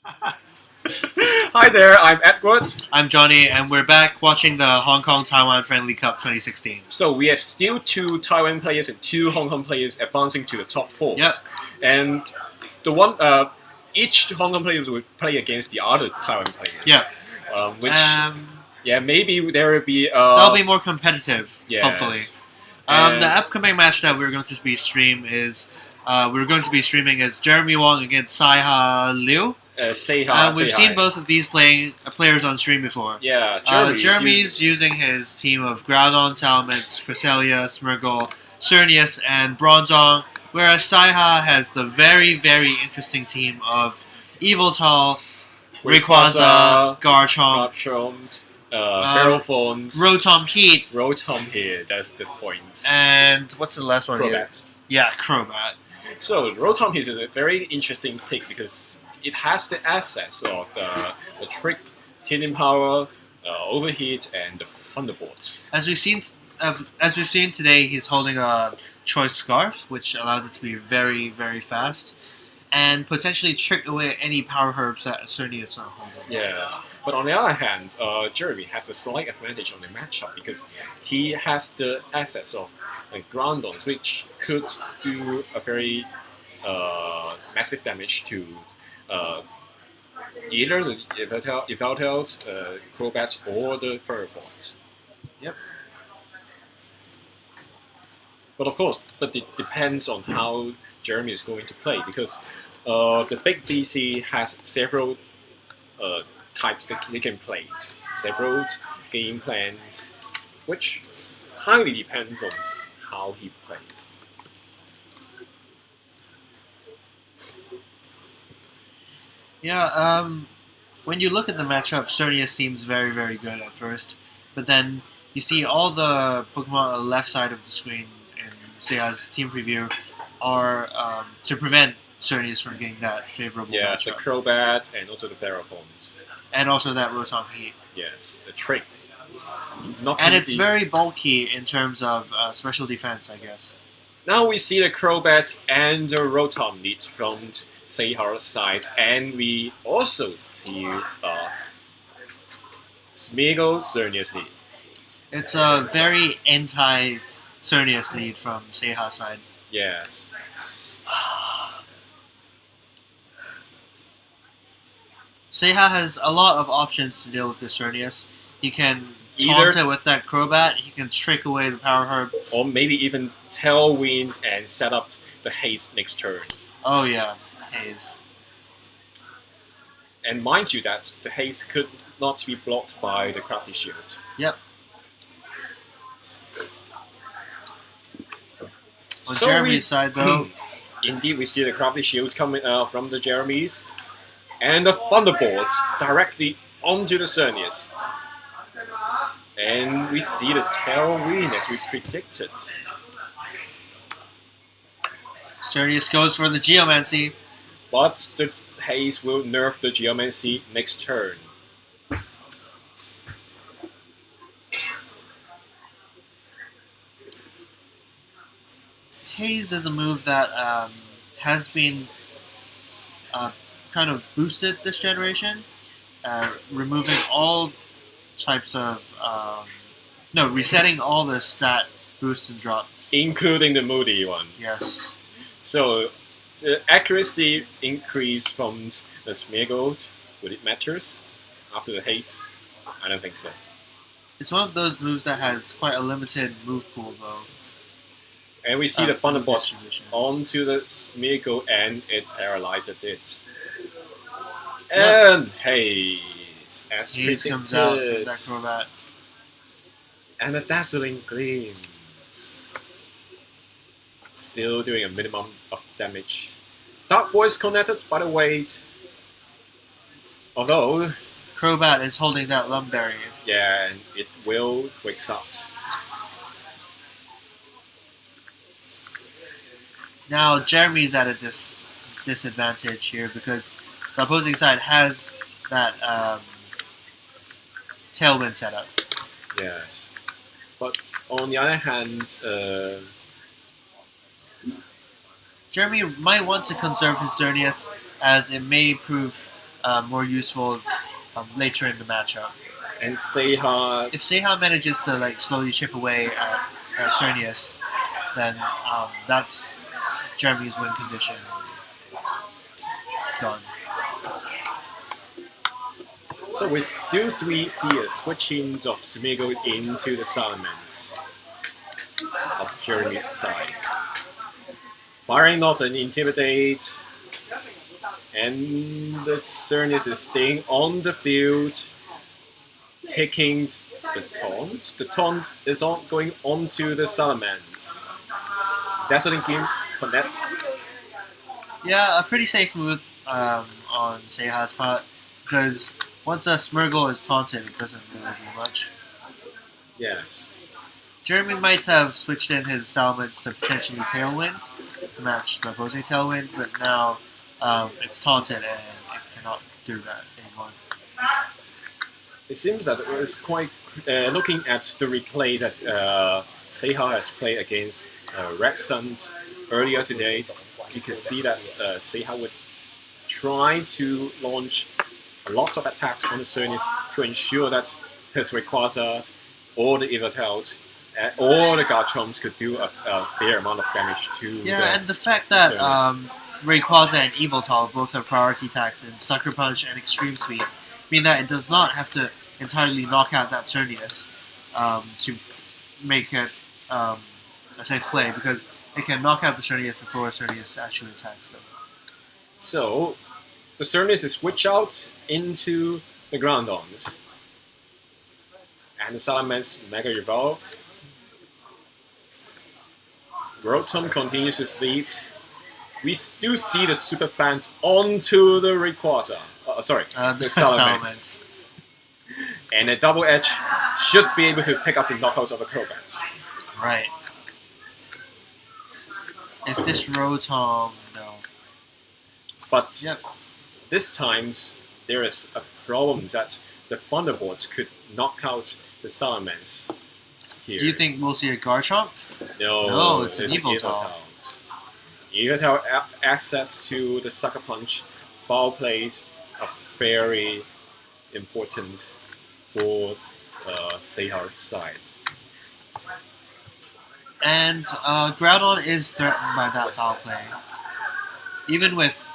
Hi there, I'm Edward. I'm Johnny, and we're back watching the Hong Kong-Taiwan Friendly Cup 2016. So we have still two Taiwan players and two Hong Kong players advancing to the top four. Yep. And each Hong Kong players will play against the other Taiwan players. Yeah. Maybe there will be. That'll be more competitive, Yes. hopefully. And The upcoming match that we're going to be streaming is Jeremy Wong against Sai-Ha Liu. We've seen both of these players on stream before. Yeah, Jeremy's using his team of Groudon, Salamence, Cresselia, Smeargle, Cernius, and Bronzong, whereas Sai-Ha has the very, very interesting team of Yveltal, Rayquaza, Garchomp, Ferrophone, Rotom Heat, that's the point. and what's the last one here? Crobat. Yeah, Crobat. So Rotom is a very interesting pick because it has the assets of the Trick, Hidden Power, Overheat, and the Thunderbolt. As we've seen today, he's holding a Choice Scarf, which allows it to be very, very fast, and potentially trick away any Power Herbs that Cernius are holding. Yes, but on the other hand, Jeremy has a slight advantage on the matchup because he has the assets of Groundons, which could do a very massive damage to either the Yveltals, Crobats, or the Ferrophone. Yep. But of course, it depends on how Jeremy is going to play because the big BC has several types that he can play, several game plans, which highly depends on how he plays. Yeah, when you look at the matchup, Cernius seems very, very good at first, but then you see all the Pokemon on the left side of the screen in Seiya's team preview are to prevent Cernius from getting that favorable matchup. The Crobat and also the Ferrophone. And also that Rotom Heat. Yes, the Trick. And it's very bulky in terms of special defense, I guess. Now we see the Crobat and the Rotom lead from Seiya's side, and we also see Smeargle Cernius lead. It's a very anti-Cernius lead from Seiya's side. Yes. Seiya has a lot of options to deal with this Cernius. He can taunt it with that Crobat, he can trick away the Power Herb. Or maybe even Tailwind and set up the Haste next turn. Oh yeah, Haze. And mind you that the Haste could not be blocked by the Crafty Shield. Yep. On Jeremy's side though... Indeed, we see the Crafty Shields coming from the Jeremys. And the Thunderbolt directly onto the Cernius. And we see the Tailwind as we predicted. Cernius goes for the Geomancy. But the Haze will nerf the Geomancy next turn. Haze is a move that has been kind of boosted this generation, removing all types of resetting all the stat boost and drop, including the Moody one. Yes. So the accuracy increase from the Smeargle, would it matters after the Haze? I don't think so. It's one of those moves that has quite a limited move pool though. And we see the Thunderbolt onto the Smeargle and it paralyzes it. And Haze, as Haze comes out from that Crobat. And a Dazzling Gleams. Still doing a minimum of damage. Dark Voice connected by the weight. Although Crobat is holding that Lumberry. Yeah, and it will wakes up. Now Jeremy's at a disadvantage here because the opposing side has that Tailwind setup. Yes. But on the other hand, Jeremy might want to conserve his Xerneas as it may prove more useful later in the matchup. And Seiha, If Seiha manages to like slowly chip away at Cernius, then that's Jeremy's win condition gone. so we still see a switching of Smigo into the Salamence of Jeremy's side. Firing off an Intimidate, and the Cernius is staying on the field, taking the taunt. The taunt is going onto the Salamence. Dazzling Game connects. Yeah, a pretty safe move on Seiha's part, because once a Smurgle is taunted, it doesn't really do much. Yes. Jeremy might have switched in his Salamence to potentially Tailwind to match the opposing Tailwind, but now it's taunted and it cannot do that anymore. It seems that it was quite looking at the replay that Seiha has played against Red Suns earlier today. You can see that Seiha would try to launch a lot of attacks on the Cernius to ensure that his Rayquaza or the Yveltal or the Garchomps could do a fair amount of damage to and the fact that Cernius. Rayquaza and Yveltal both have priority attacks in Sucker Punch and Extreme Speed mean that it does not have to entirely knock out that Cernius to make it a safe play, because it can knock out the Cernius before Cernius actually attacks them. So the Cernius is switch out into the Groudon. And the Salamence Mega Evolved. Rotom continues to sleep. We still see the Super Fant onto the Rayquaza. The Salamence. And a Double Edge should be able to pick up the knockouts of a Crobat. Right. If this Rotom, no. But Yep. this time, there is a problem that the Thunderbolts could knock out the Salamence here. Do you think we'll see a Garchomp? No, it's an Yveltal. Yveltal access to the Sucker Punch, foul plays are very important for Seiha's side. And Groudon is threatened by that foul play. Even with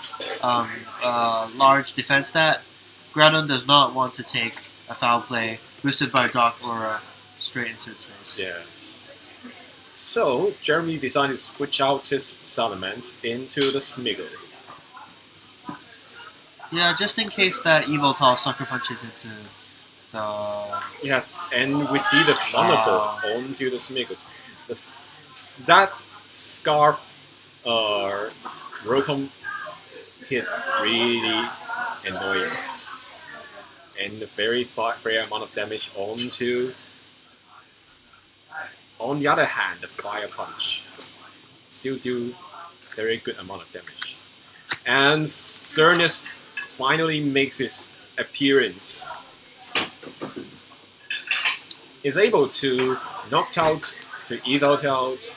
large defense stat, Groudon does not want to take a foul play boosted by Dark Aura straight into its face. Yes. So, Jeremy decided to switch out his Salamence into the Smeagol. Yeah, just in case that Yveltal Sucker Punches into the... Yes, and we see the Thunderbolt onto the Smeagol. That Scarf Rotom hit really annoying. And a very fair amount of damage onto... On the other hand, the Fire Punch still do very good amount of damage. And Cernius finally makes his appearance. Is able to knock out the Yveltal,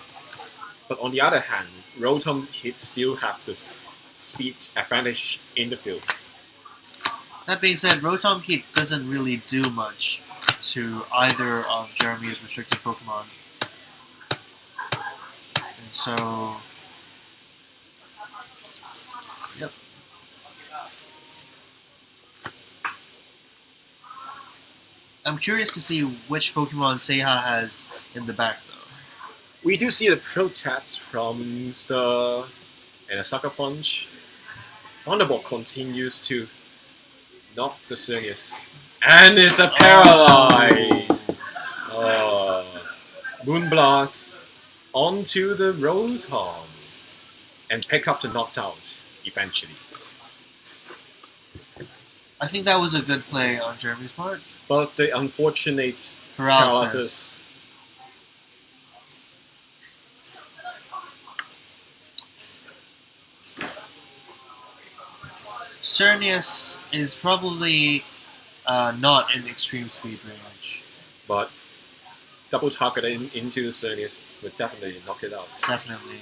but on the other hand, Rotom still have this speed advantage in the field. That being said, Rotom Heat doesn't really do much to either of Jeremy's restricted Pokemon. And so... Yep. I'm curious to see which Pokemon Seiha has in the back, though. We do see the Protect from the... and a Sucker Punch. Thunderbolt continues to knock the Cernius. And it's a Paralyze! Moonblast onto the Rotom. And picks up the knocked out, eventually. I think that was a good play on Jeremy's part. But the unfortunate Paralysis. Cernius is probably not in extreme speed range. But double targeting into the Cernius would definitely knock it out. Definitely.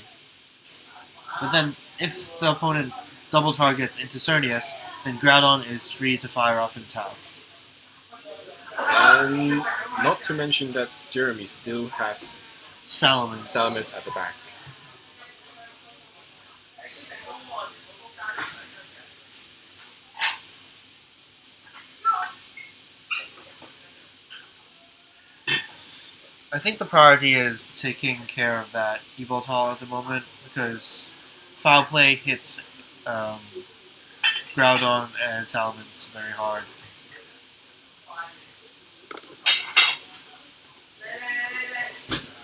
But then, if the opponent double targets into Cernius, then Groudon is free to fire off in Tau. And not to mention that Jeremy still has Salamence. at the back. I think the priority is taking care of that Evoltol at the moment because Foul Play hits Groudon and Salamence very hard.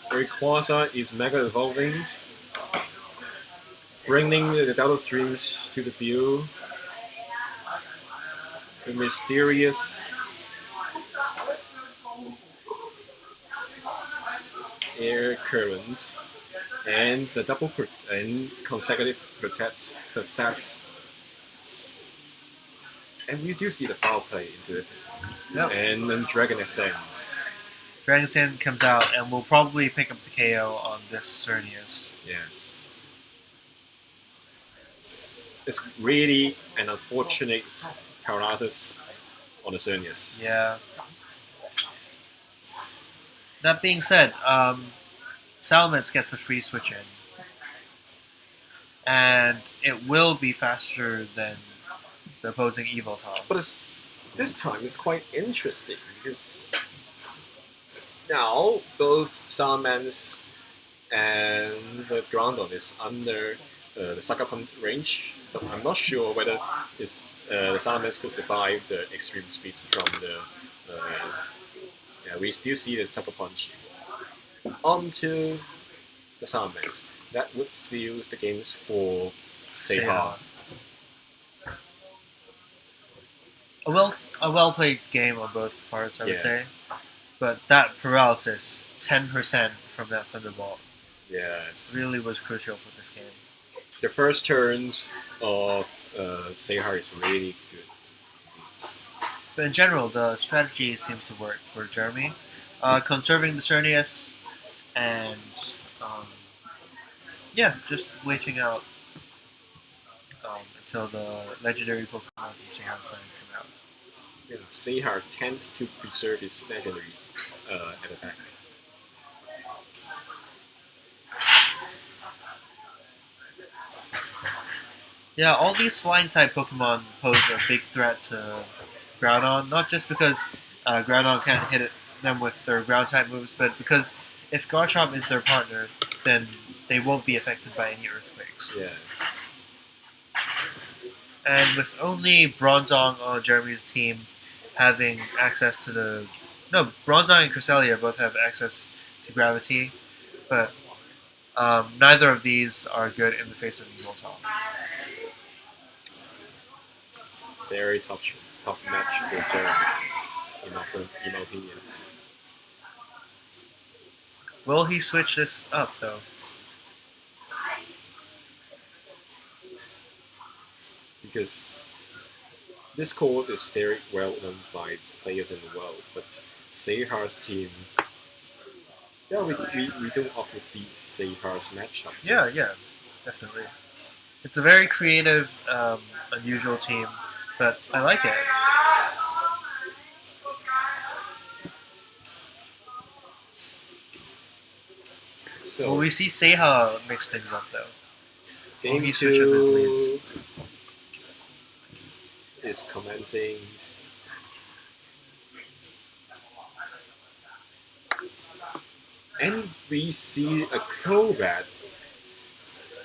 Rayquaza is Mega Evolving, bringing the Delta Streams to the field. The mysterious air currents and the and consecutive protects success. And we do see the foul play into it. Yep. And then Dragon Ascends. Dragon Sand comes out and will probably pick up the KO on this Cernius. Yes. It's really an unfortunate paralysis on the Cernius. Yeah. That being said, Salamence gets a free switch in. And it will be faster than the opposing Evoltol. But this time it's quite interesting because now both Salamence and the Groudon is under the Sucker Punch range, but I'm not sure whether the Salamence could survive the extreme speed from the. We still see the Sucker Punch onto the Salamence. That would seal the games for Seiha. A well played game on both parts, I would say. But that paralysis, 10% from that Thunderbolt, really was crucial for this game. The first turns of Seiha is really good. But in general, the strategy seems to work for Jeremy. Conserving the Cernius and just waiting out until the legendary Pokemon from Seiha Sun come out. Yeah, Seiha tends to preserve his legendary at the back. Yeah, all these flying type Pokemon pose a big threat to Groudon, not just because Groudon can't hit them with their ground type moves, but because if Garchomp is their partner, then they won't be affected by any earthquakes. Yes. And with only Bronzong on Jeremy's team having access to the... No, Bronzong and Cresselia both have access to Gravity, but neither of these are good in the face of Evoltol. Very tough match for Jeremy, in my opinion. Will he switch this up, though? Because this court is very well known by players in the world, but Seiha's team, we don't often see Seiha's matchups. Yeah, definitely. It's a very creative, unusual team, but I like it. So Will we see Seiha mix things up, though? game he switch up his leads? Is commencing. And we see a Crobat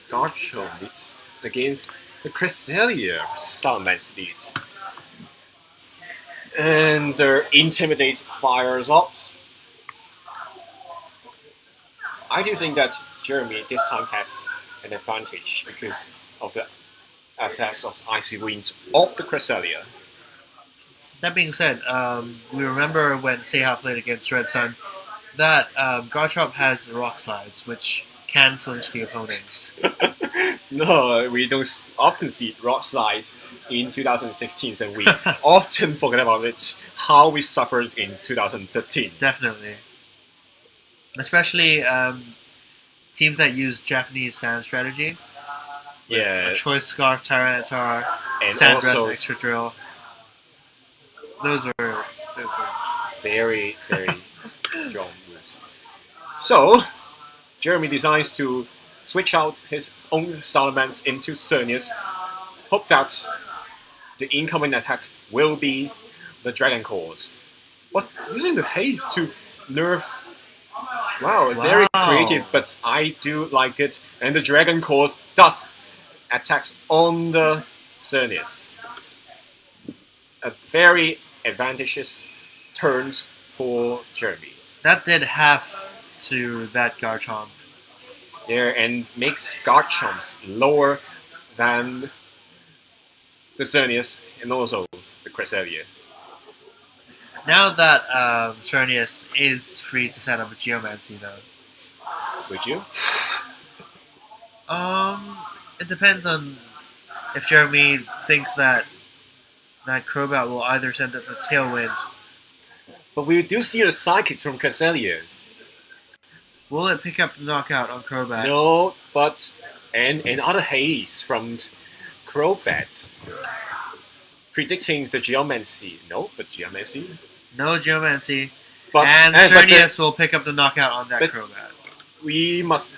Garchomp leads against the Cresselia Salamence lead. And their Intimidate fires up. I do think that Jeremy this time has an advantage because of the access of Icy Winds of the Cresselia. That being said, we remember when Seiha played against Red Sun, that Garchomp has Rock Slides, which can flinch the opponents. No, we don't often see Rock Slides in 2016, and we often forget about it, how we suffered in 2015. Definitely. Especially teams that use Japanese sand strategy. with a choice scarf Tyranitar, and Sandress also extra drill. Those were very, very strong moves. So, Jeremy decides to switch out his own Salamence into Xerneas. Hope that the incoming attack will be the Dragon Claws. But using the haste to nerf, wow, very creative, but I do like it. And the Dragon Claws does attacks on the Xerneas. A very advantageous turns for Jeremy. That did half to that Garchomp. There and makes Garchomps lower than the Xerneas and also the Cresselia. Now that Xerneas is free to set up a Geomancy, though. Would you? It depends on if Jeremy thinks that Crobat will either send up a Tailwind. But we do see the Psychics from Cresselia. Will it pick up the knockout on Crobat? No, but and another haze from Crobat. Predicting the Geomancy. No, but Geomancy. No Geomancy. But, and Xerneas will pick up the knockout on that Crobat. We must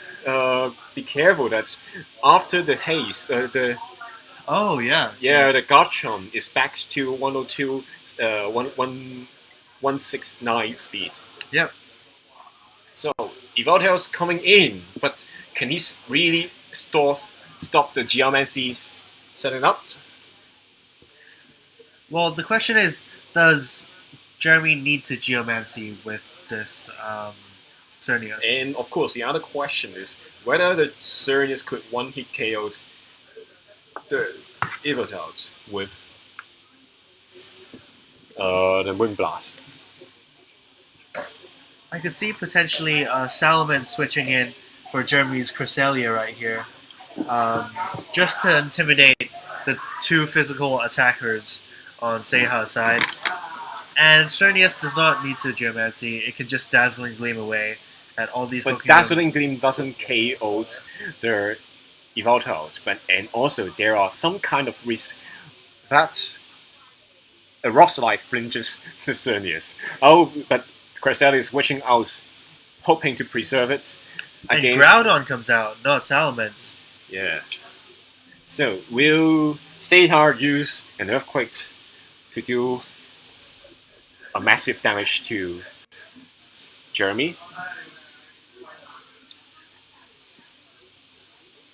be careful that after the haze, the Garchomp is back to 102, 169 speed. Yep. So Evoltail's coming in, but can he really stop the Geomancy's setting up? Well, the question is, does Jeremy need to Geomancy with this Xerneas? And of course, the other question is whether the Xerneas could one-hit KO the Evoltails with the Moonblast. I could see potentially Salamence switching in for Jeremy's Cresselia right here, just to intimidate the two physical attackers on Seiha's side. And Xerneas does not need to Geomancy, it can just Dazzling Gleam away at all these But Pokemon. Dazzling Gleam doesn't KO the Evoltails, and also there are some kind of risk that a Rock Slide flinches the Xerneas. Oh, but Cresselia is switching out, hoping to preserve it against... And Groudon comes out, not Salamence. Yes. So, will Seiha use an Earthquake to do a massive damage to Jeremy?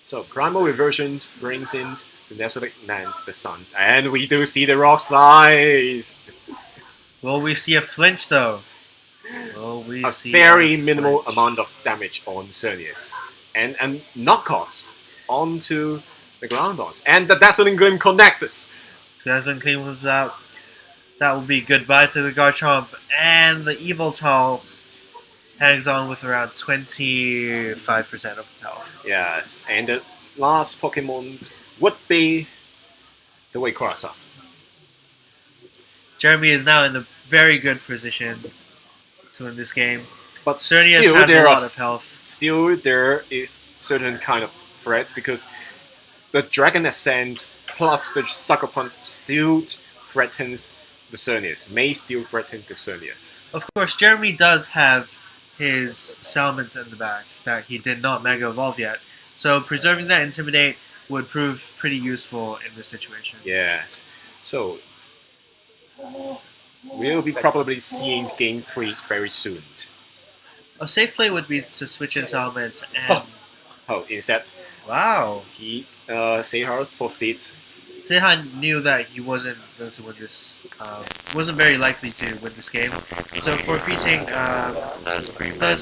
So, Primal Reversion brings in the Desolate Land, the Suns, and we do see the Rock Slides! Will we see a flinch, though? Will we a see very a minimal flinch? amount of damage on Xerneas. And knockouts onto the Groundons. And the Dazzling Gleam connects us. Dazzling Gleam comes out. That will be goodbye to the Garchomp. And the Evoltal hangs on with around 25% of its health. Yes, and the last Pokemon would be the Wayquaza. Jeremy is now in a very good position to win this game. But Xerneas still, has a lot of health. Still, there is certain kind of threat because the Dragon Ascent plus the Sucker Punch still threatens the Xerneas. May still threaten the Xerneas. Of course, Jeremy does have his Salamence in the back that he did not Mega Evolve yet. So preserving that Intimidate would prove pretty useful in this situation. Yes. So, we'll be probably seeing Game 3 very soon. A safe play would be to switch in Salamence and... Oh, instead, Wow. he Seiha forfeits. Seihan knew that he wasn't going to win this, wasn't very likely to win this game. So forfeiting does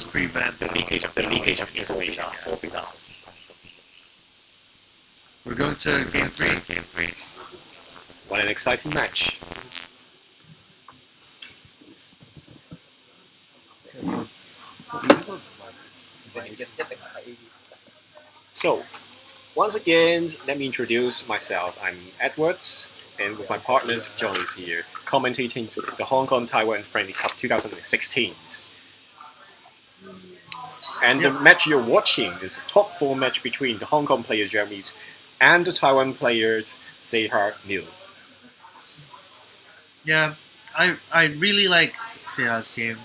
prevent the leakage of information. We're going to game 3. What an exciting match. So, once again, let me introduce myself. I'm Edward, and with my partners, Johnny's here, commentating the Hong Kong-Taiwan Friendly Cup 2016. And the match you're watching is a top 4 match between the Hong Kong players, Jeremy's and the Taiwan players Seiha Liu. Yeah, I really like Seiha's team,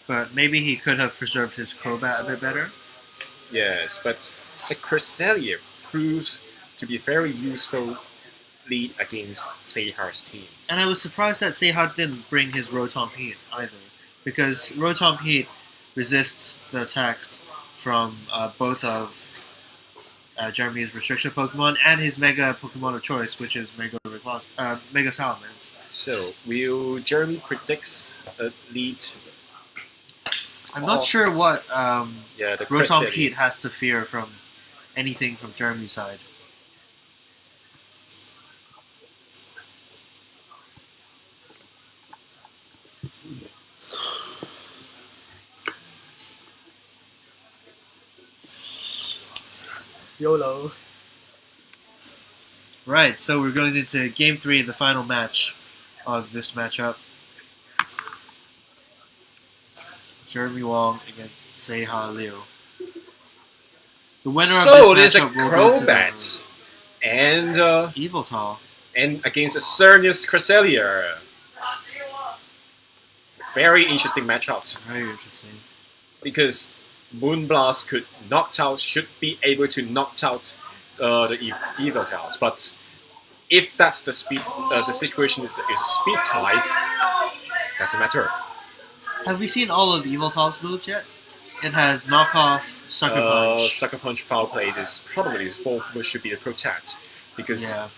but maybe he could have preserved his Crobat a bit better. Yes, but the Cresselia proves to be very useful lead against Seiha's team. And I was surprised that Seiha didn't bring his Rotom Heat either, because Rotom Heat resists the attacks from both of Jeremy's restriction Pokemon and his Mega Pokemon of choice, which is Mega Salamence. So, will Jeremy predicts a lead? I'm not sure what The Rotom Cresselia. Heat has to fear from anything from Jeremy's side. YOLO. Right, so we're going into Game 3, the final match of this matchup. Jeremy Wong against Seiha Liu. The winner of So this there's a matchup will go to Crobat and Eviltal. and against a Cernius Cresselia. Very interesting matchup Very interesting. because Moonblast should be able to knock out the Eviltals, but if that's the situation is a speed tide, doesn't matter. Have we seen all of Eviltal's moves yet? It has knockoff, sucker punch. Sucker Punch, Foul Play is probably his fourth move should be the Protect, because Yeah.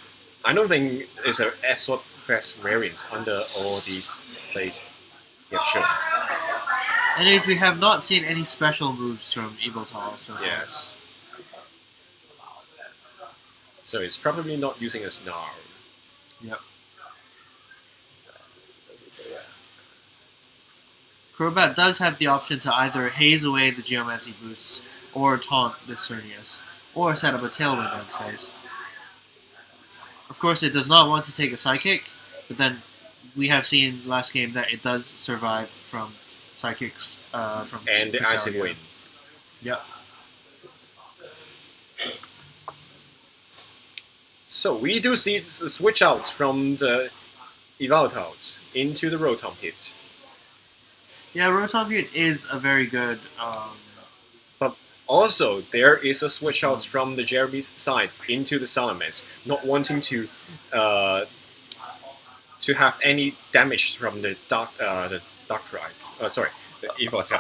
I don't think there's a Sword Fest variance under all these plays you have shown. Anyways, we have not seen any special moves from Eviltal so far. Yes. So it's probably not using a Snarl. Yep. Crobat does have the option to either haze away the Geomancy boosts, or taunt the Cernius, or set up a Tailwind on its face. Of course, it does not want to take a Psychic, but then we have seen last game that it does survive from Psychics from And the Cresselia. Icing Wind. Yep. So we do see the switch out from the Evoltals into the Rotom Hit. Yeah, Rotom Hit is a very good. But also, there is a switch out from the Jeremy's side into the Salamence, not wanting to have any damage from the Darkrai. Sorry, the Evoltal.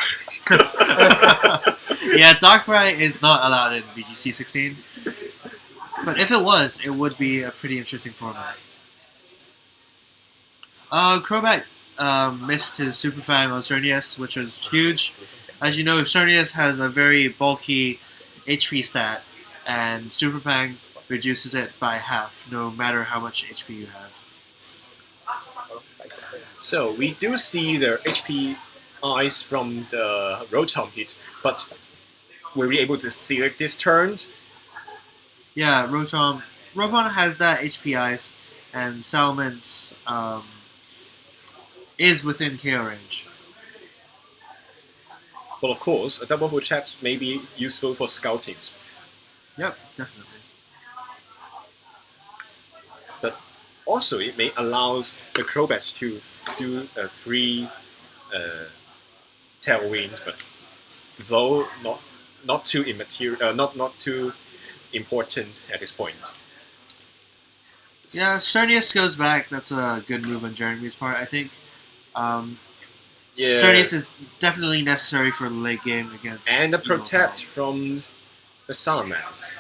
Yeah, Darkrai is not allowed in VGC 16. But if it was, it would be a pretty interesting format. Crobat missed his Super Fang on Cernius, which was huge. As you know, Cernius has a very bulky HP stat, and Super Fang reduces it by half, no matter how much HP you have. So we do see the HP eyes from the Rotom Hit, but were we able to select this turn? Yeah, Rotom has that HP ice, and Salamence is within KO range. Well, of course, a double full chat may be useful for scouting, Yep, definitely. but also it may allows the Crobat to do a free tailwind, but though not too immaterial, not too important at this point. Yeah, Cernius goes back. That's a good move on Jeremy's part, I think. Cernius is definitely necessary for the late game against. And the Eviltal. protect from the Salamence.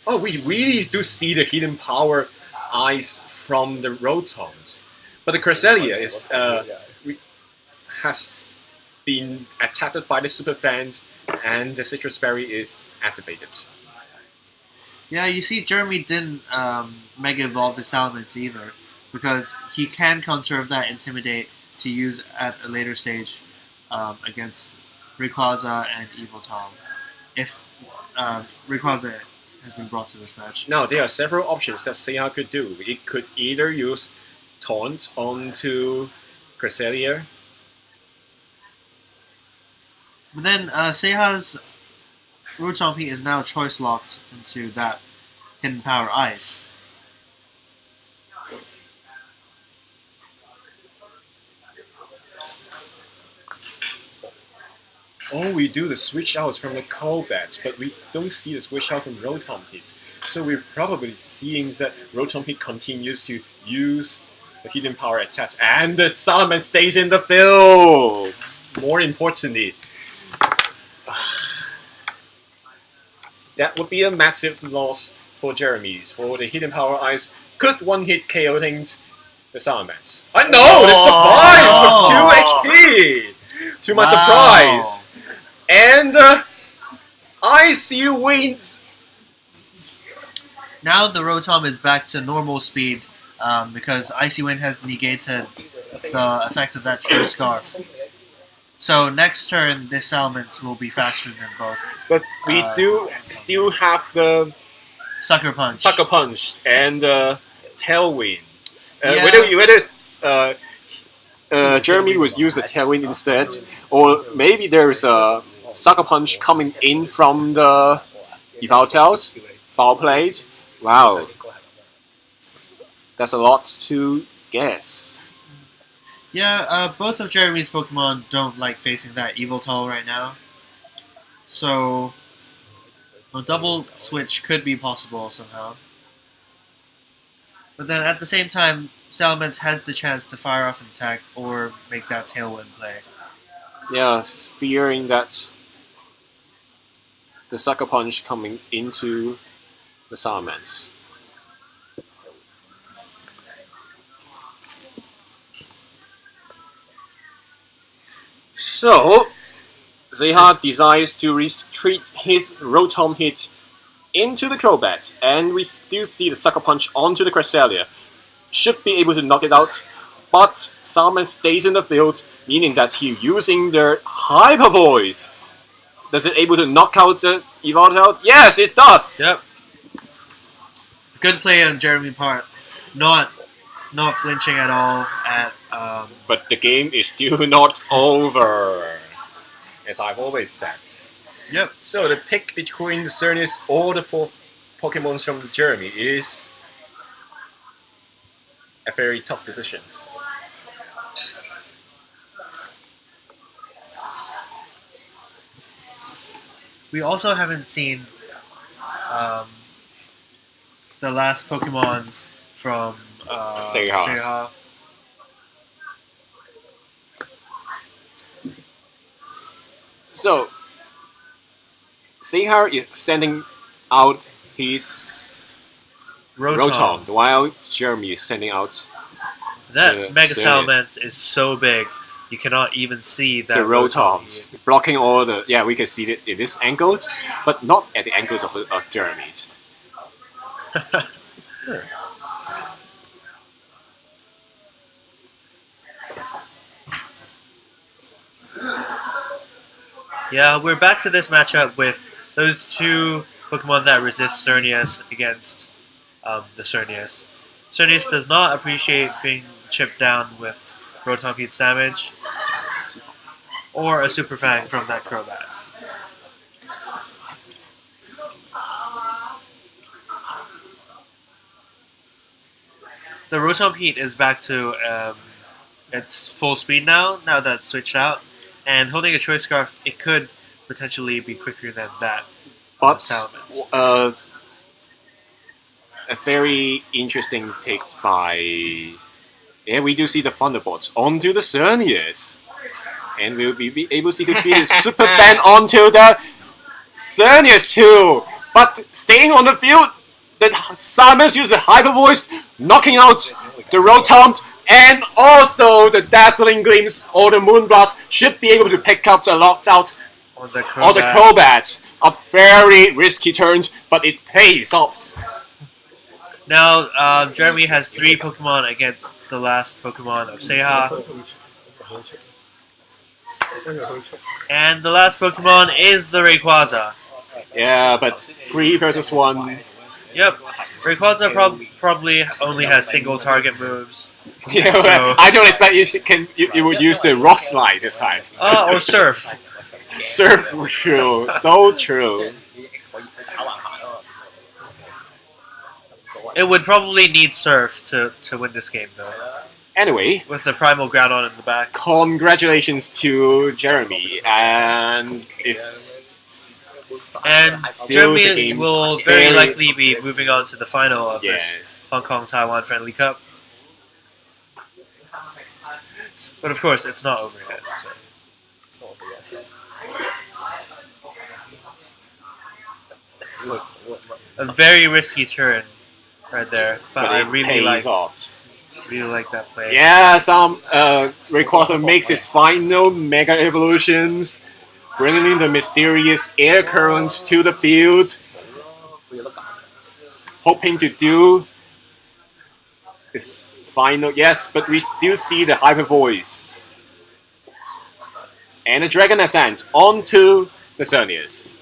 Oh, we really do see the hidden power eyes from the Rotoms, but the Cresselia has been attacked by the Super Fans, and the Citrus Berry is activated. Yeah, you see, Jeremy didn't Mega Evolve his Salamence either, because he can conserve that Intimidate to use at a later stage against Rayquaza and Eviltal, if Rayquaza has been brought to this match. Now, there are several options that Seiha could do. It could either use Taunt onto Cresselia. But then Seiha's Rotom Heat is now choice locked into that Hidden Power Ice. Oh, we do the switch out from the Cobat, but we don't see the switch out from Rotom Hit. So we're probably seeing that Rotom Hit continues to use the Hidden Power attach, and the Salaman stays in the field! More importantly, that would be a massive loss for Jeremy's, for the Hidden Power Ice could one-hit KOing the Salamence. I know! The surprise with 2 HP! To my surprise! And Icy wins! Now the Rotom is back to normal speed because Icy Wind has negated the effect of that Choice Scarf. So next turn, this Salamence will be faster than both. But we do still have the Sucker Punch. Sucker Punch and Tailwind. Yeah. Whether Jeremy would use the Tailwind instead, or maybe there's a Sucker Punch coming in from the Yveltal's foul plate. Wow. That's a lot to guess. Yeah, both of Jeremy's Pokemon don't like facing that Yveltal right now. So, a double switch could be possible somehow. But then at the same time, Salamence has the chance to fire off an attack or make that Tailwind play. Yeah, fearing that the Sucker Punch coming into the Salamence. So, Zeha decides to retreat his Rotom Hit into the Crobat, and we still see the Sucker Punch onto the Cresselia. Should be able to knock it out, but Salamence stays in the field, meaning that he's using their Hyper Voice. Does it able to knock out the Yveltal? Yes, it does! Yep. Good play on Jeremy's part. Not flinching at all at... But the game is still not over, as I've always said. Yep. So the pick between the Xerneas or the 4 Pokemon from Jeremy is a very tough decision. We also haven't seen the last Pokemon from Seha. So, Seha is sending out his Rotom, while Jeremy is sending out that Mega Xerneas. Salamence is so big, you cannot even see that The Rotoms, blocking all the... Yeah, we can see it in this angle, but not at the angles of Jeremy's. Yeah, we're back to this matchup with those 2 Pokemon that resist Xerneas against the Xerneas. Xerneas does not appreciate being chipped down with Rotom Heat's damage or a Super Fang from that Crobat. The Rotom Heat is back to its full speed now that it's switched out. And holding a Choice Scarf, it could potentially be quicker than that. But Salamence. A very interesting pick by... Yeah, we do see the Thunderbolts onto the Xerneas. And we'll be able to defeat Super Fan onto the Xerneas too. But staying on the field, the Salamence uses Hyper Voice, knocking out the Rotom. And also the Dazzling Gleams or the Moonblast should be able to pick up the locked out or the Crobat. A very risky turns, but it pays off. Now, Jeremy has 3 Pokemon against the last Pokemon of Seha. And the last Pokemon is the Rayquaza. Yeah, but 3 versus 1. Yep. Rayquaza probably only has single target moves. Yeah, So- I don't expect you would use the Rock Slide this time. Or Surf. Surf, true, so true. It would probably need Surf to win this game, though. Anyway, With the Primal Groudon in the back. congratulations to Jeremy, and it's And Seals the Jeremy games will very very- likely be moving on to the final of yes. this Hong Kong-Taiwan Friendly Cup. But of course, it's not over yet. So. A very risky turn right there, but I it really pays off. like that play. Yeah, Rayquaza makes its final Mega Evolutions, bringing in the mysterious air current to the field, hoping to do its final. Yes, but we still see the Hyper Voice. And the Dragon Ascent onto the Xerneas.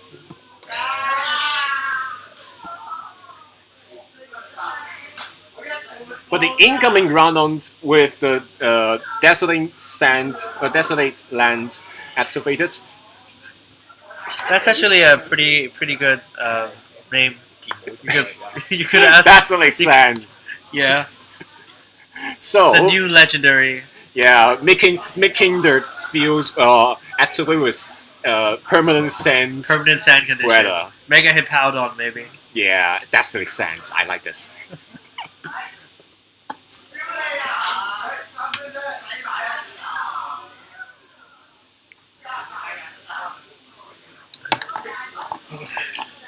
But the incoming Groudon with the desolate land activated. That's actually a pretty good name. You could ask. Desolate Sand. Yeah, So the new legendary. yeah, making the fields activate with permanent sand Permanent sand condition. weather. Mega Hippowdon, maybe. Yeah, desolate sand. I like this.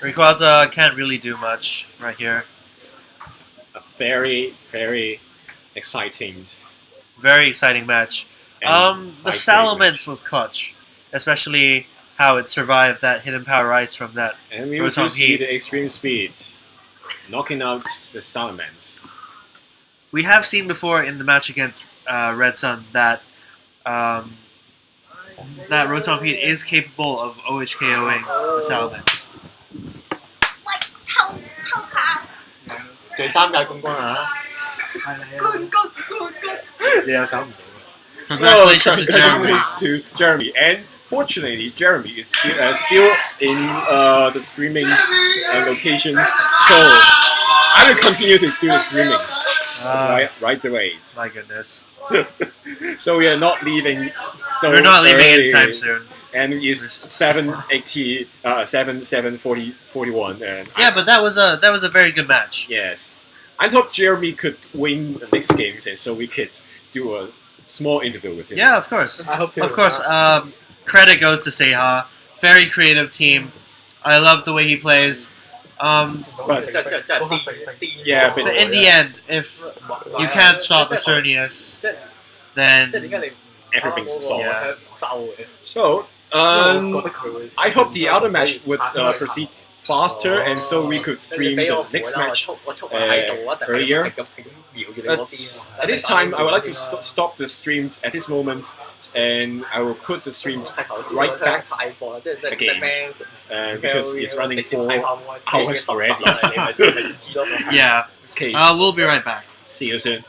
Rayquaza can't really do much right here. A very, very exciting. Very exciting match. and The high-grade Salamence was clutch, especially how it survived that hidden power ice from that. And we Rotom will see Heat. the extreme speed, knocking out the Salamence. We have seen before in the match against Red Sun that that Rotom Heat is capable of OHKOing the Salamence. 偷卡，第三屆冠軍啊！你又走唔到。Congratulations to Jeremy. Congratulations to Jeremy. And fortunately, Jeremy is still in the streaming locations. So I will continue to do the streaming right away. My goodness. So we are not leaving. So We're not leaving early, anytime soon. And it's 7:80, 7:41. And Yeah, but that was a very good match. yes, I thought Jeremy could win the next games, and so we could do a small interview with him. Yeah, of course. I hope to. Of course. Credit goes to Seiha. Very creative team. I love the way he plays. But yeah, But in the end, if you can't stop the Xerneas, then everything's solved. Yeah. So, I hope the other match would proceed faster, and so we could stream the next match earlier. But at this time, I would like to stop the streams at this moment, and I will put the streams right back again, because it's running 4 hours already. yeah. Okay, We'll be right back. see you soon.